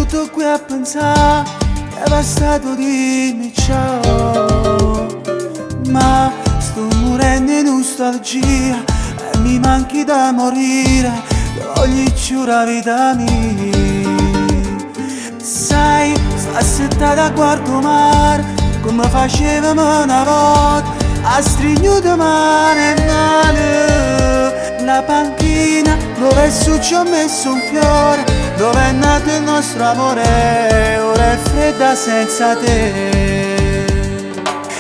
seduto qui a pensare che è passato dimmi ciao. Ma sto morendo in nostalgia e mi manchi da morire, togli giù la vita mia. Sai, sta settata a guardo mare, come facevamo una volta, a stringere mano e mano. La panchina dove su ci ho messo un fiore, dove è nato il nostro amore, ora è fredda senza te.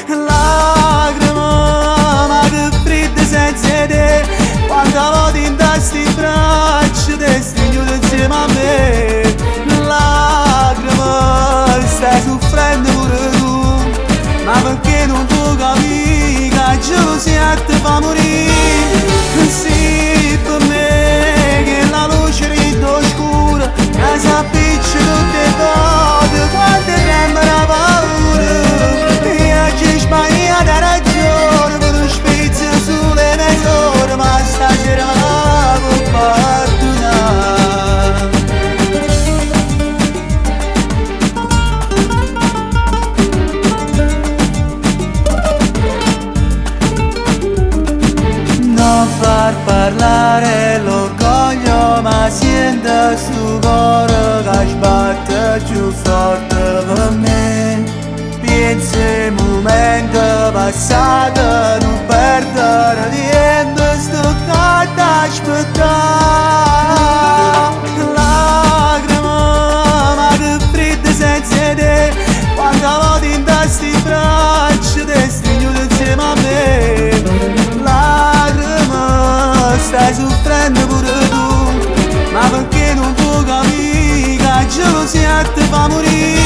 Lacrima, ma che fredda senza te, quando vado in tasti braccia, te stringo insieme a me. Lacrima, stai soffrendo pure tu, ma perché non puoi capire che la gelosia ti fa morire? Sì, per me che la luce ridda oscura, che si appiccia tutte le volte quando trema la paura. E oggi sbagliata ha ragione, per un spizio sulle mezz'ore, ma stasera la può perdonare. Non far parlare l'orgoglio, ma sento sto cuore che sbatte più forte per me. Penso ai momenti passati, non perdere niente, sto qua ad aspettare. Lacrima, ma che fredda senza te, quando vado in tasti braccia, te stringo insieme a me. Lacrima, stai soffrendo pure tu, ma perché non puoi capire che la gelosia ti fa morire?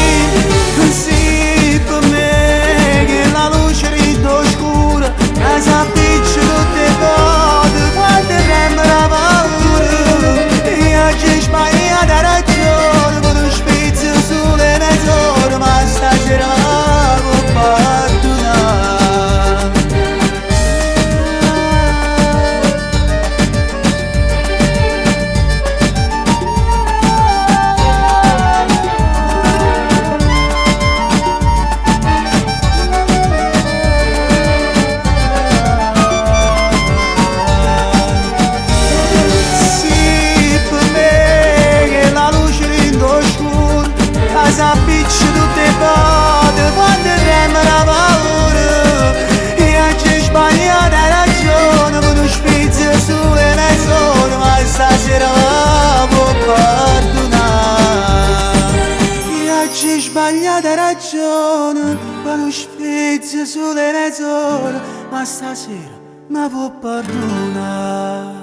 Sì, per me che la luce ridda oscura, che si appiccia tutte le volte quando trema la paura. E oggi sbagliata ha ragione, per un spizio sulle mezz'ore, ma stasera la può perdonare. S'appiccia tutte le volte quando trema la paura. E oggi sbagliata ha ragione, per un spizio sulle mezz'ore, ma stasera la può perdonare. E oggi sbagliata ha ragione, per un spizio sulle mezz'ore, ma stasera mi può perdonare.